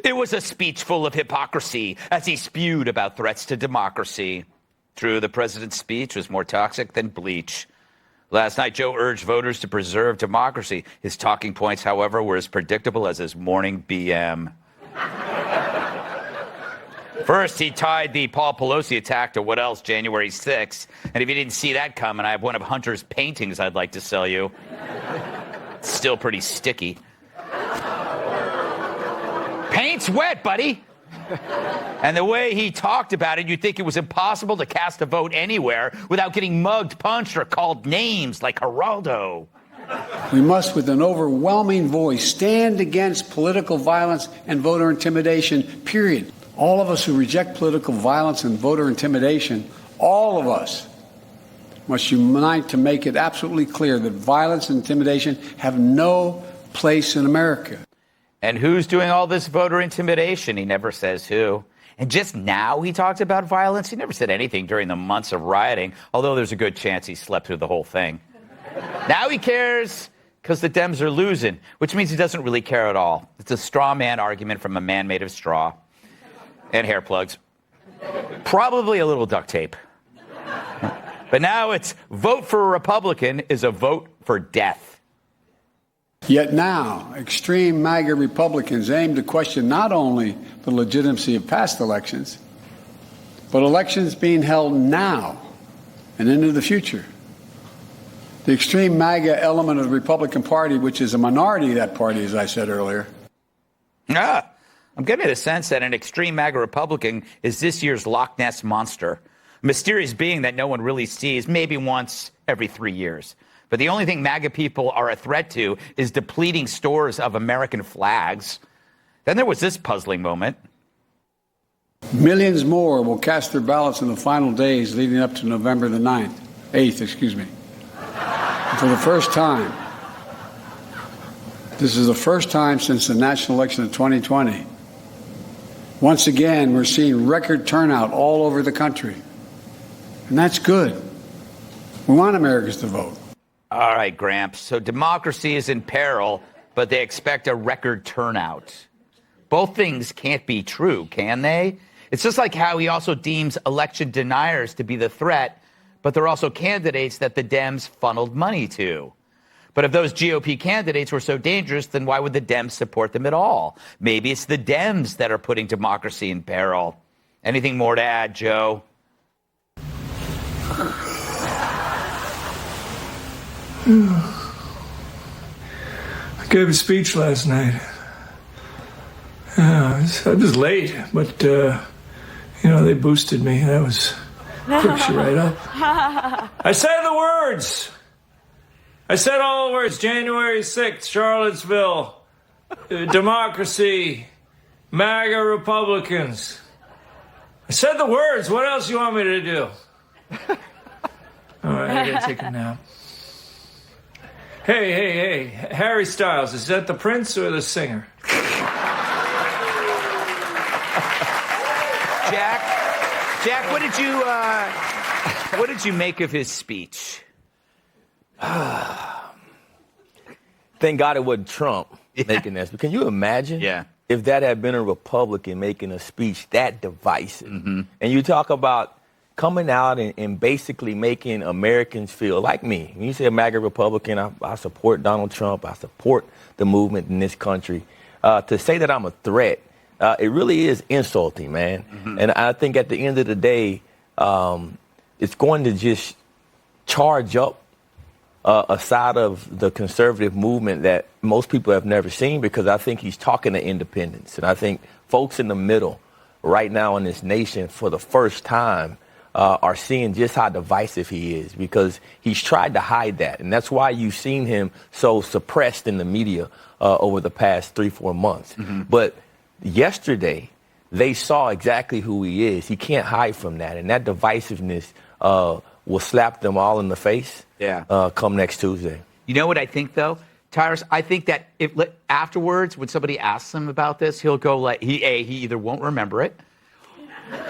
It was a speech full of hypocrisy as he spewed about threats to democracy. True, the president's speech was more toxic than bleach. Last night, Joe urged voters to preserve democracy. His talking points, however, were as predictable as his morning BM. First, he tied the Paul Pelosi attack to what else, January 6th. And if you didn't see that coming, I have one of Hunter's paintings I'd like to sell you. It's still pretty sticky. Paint's wet, buddy. And the way he talked about it, you'd think it was impossible to cast a vote anywhere without getting mugged, punched, or called names like Geraldo. We must, with an overwhelming voice, stand against political violence and voter intimidation, period. All of us who reject political violence and voter intimidation, all of us must unite to make it absolutely clear that violence and intimidation have no place in America. And who's doing all this voter intimidation? He never says who. And just now he talks about violence. He never said anything during the months of rioting, although there's a good chance he slept through the whole thing. Now he cares because the Dems are losing, which means he doesn't really care at all. It's a straw man argument from a man made of straw and hair plugs. Probably a little duct tape. But now it's vote for a Republican is a vote for death. Yet now, extreme MAGA Republicans aim to question not only the legitimacy of past elections, but elections being held now and into the future. The extreme MAGA element of the Republican Party, which is a minority of that party, as I said earlier. I'm getting the sense that an extreme MAGA Republican is this year's Loch Ness Monster, a mysterious being that no one really sees, maybe once every 3 years. But the only thing MAGA people are a threat to is depleting stores of American flags. Then there was this puzzling moment. Millions more will cast their ballots in the final days leading up to November the 8th, excuse me. And for the first time, this is the first time since the national election of 2020. Once again, we're seeing record turnout all over the country. And that's good. We want Americans to vote. All right, Gramps. So democracy is in peril, but they expect a record turnout. Both things can't be true, can they? It's just like how he also deems election deniers to be the threat, but they're also candidates that the Dems funneled money to. But if those GOP candidates were so dangerous, then why would the Dems support them at all? Maybe it's the Dems that are putting democracy in peril. Anything more to add, Joe? I gave a speech last night. I was late, but, they boosted me. That was crooks you right up. I said the words. I said all the words. January 6th, Charlottesville, democracy, MAGA Republicans. I said the words. What else you want me to do? All right, I gotta take a nap. Hey, Harry Styles, is that the prince or the singer? Jack, what did you make of his speech? Thank God it wasn't Trump making this. But can you imagine if that had been a Republican making a speech that divisive? Mm-hmm. And you talk about coming out and basically making Americans feel like me. When you say a MAGA Republican, I support Donald Trump. I support the movement in this country. To say that I'm a threat, it really is insulting, man. Mm-hmm. And I think at the end of the day, it's going to just charge up a side of the conservative movement that most people have never seen, because I think he's talking to independents. And I think folks in the middle right now in this nation for the first time are seeing just how divisive he is, because he's tried to hide that. And that's why you've seen him so suppressed in the media over the past 3-4 months. Mm-hmm. But yesterday, they saw exactly who he is. He can't hide from that. And that divisiveness will slap them all in the face come next Tuesday. You know what I think, though, Tyrus? I think that if afterwards, when somebody asks him about this, he'll go like, he either won't remember it,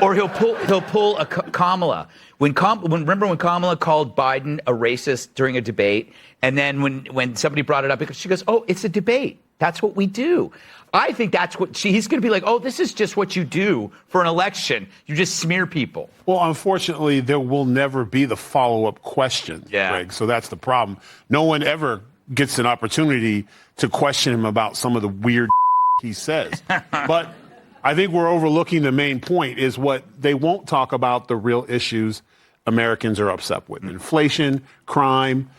or he'll pull a Kamala. Remember when Kamala called Biden a racist during a debate, and then when somebody brought it up, because she goes, "Oh, it's a debate. That's what we do. I think that's what he's going to be like, oh, this is just what you do for an election. You just smear people. Well, unfortunately, there will never be the follow-up question, Greg. So that's the problem. No one ever gets an opportunity to question him about some of the weird he says. But I think we're overlooking the main point is what they won't talk about the real issues Americans are upset with. Inflation, crime,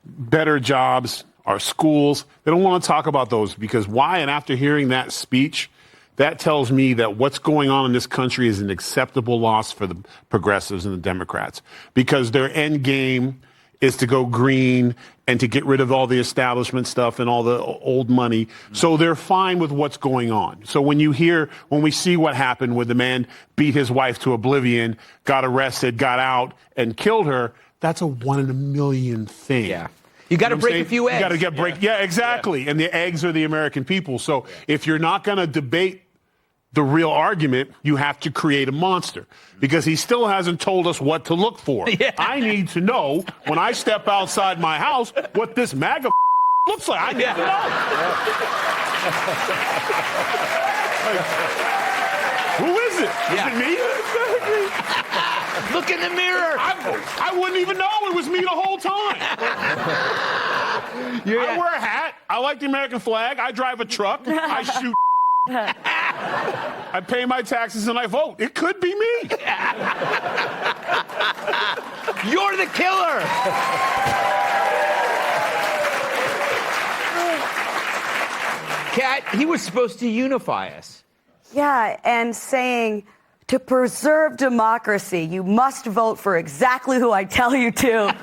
better jobs, our schools. They don't want to talk about those because why? And after hearing that speech, that tells me that what's going on in this country is an acceptable loss for the progressives and the Democrats because their end game is to go green and to get rid of all the establishment stuff and all the old money. So they're fine with what's going on. So when we see what happened when the man beat his wife to oblivion, got arrested, got out, and killed her, that's a 1 in a million thing. Yeah. You got to break a few eggs. You got to break. Yeah, exactly. Yeah. And the eggs are the American people. So if you're not going to debate the real argument, you have to create a monster because he still hasn't told us what to look for. Yeah. I need to know when I step outside my house what this MAGA looks like. I need to know. Who is it? Is it me? Look in the mirror. I wouldn't even know it was me the whole time. I wear a hat. I like the American flag. I drive a truck. I shoot. I pay my taxes and I vote. It could be me. You're the killer. Kat, he was supposed to unify us. Yeah, and saying to preserve democracy, you must vote for exactly who I tell you to.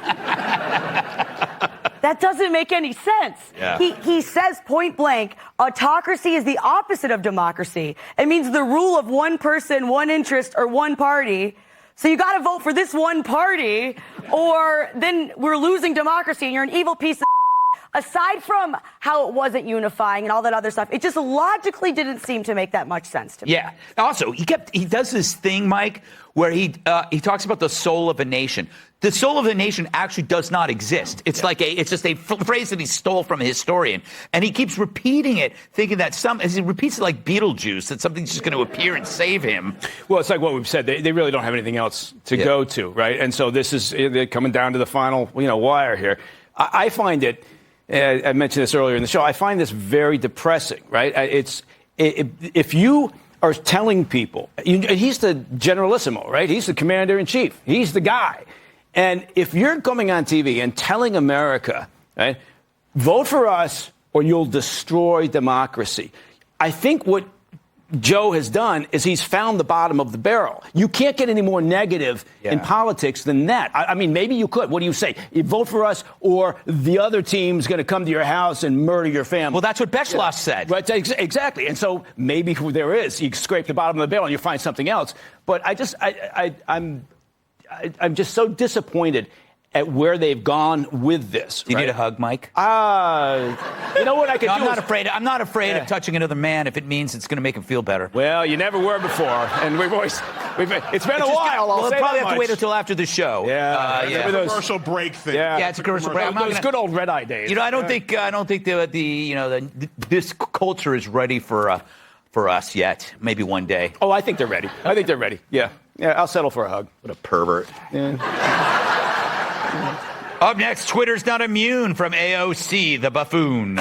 That doesn't make any sense. Yeah. He says point blank, autocracy is the opposite of democracy. It means the rule of one person, one interest, or one party. So you got to vote for this one party, or then we're losing democracy and you're an evil piece of aside from how it wasn't unifying and all that other stuff, it just logically didn't seem to make that much sense to me. Yeah. Also, he does this thing, Mike, where he talks about the soul of a nation. The soul of a nation actually does not exist. It's it's just a phrase that he stole from a historian. And he keeps repeating it, thinking that as he repeats it like Beetlejuice, that something's just going to appear and save him. Well, it's like what we've said. They really don't have anything else to go to, right? And so this is they're coming down to the final, wire here. I find it, I mentioned this earlier in the show, I find this very depressing, right? If you are telling people, he's the generalissimo, right? He's the commander-in-chief. He's the guy. And if you're coming on TV and telling America, right, vote for us or you'll destroy democracy, I think what Joe has done is he's found the bottom of the barrel. You can't get any more negative in politics than that. I mean, maybe you could. What do you say? You vote for us or the other team's going to come to your house and murder your family. Well, that's what Beschloss said. Right, exactly. And so maybe there is. You scrape the bottom of the barrel and you find something else. But I'm just so disappointed at where they've gone with this. Do you need a hug, Mike? You know what I could do? I'm not afraid of touching another man if it means it's going to make him feel better. Well, you never were before, and it's been a while. We'll probably have to wait until after the show. It's a commercial break thing. Yeah, it's a commercial break. Those good old red eye days. I don't think this culture is ready for us yet. Maybe one day. Oh, I think they're ready. Yeah, I'll settle for a hug. What a pervert. Yeah. Up next, Twitter's not immune from AOC, the buffoon.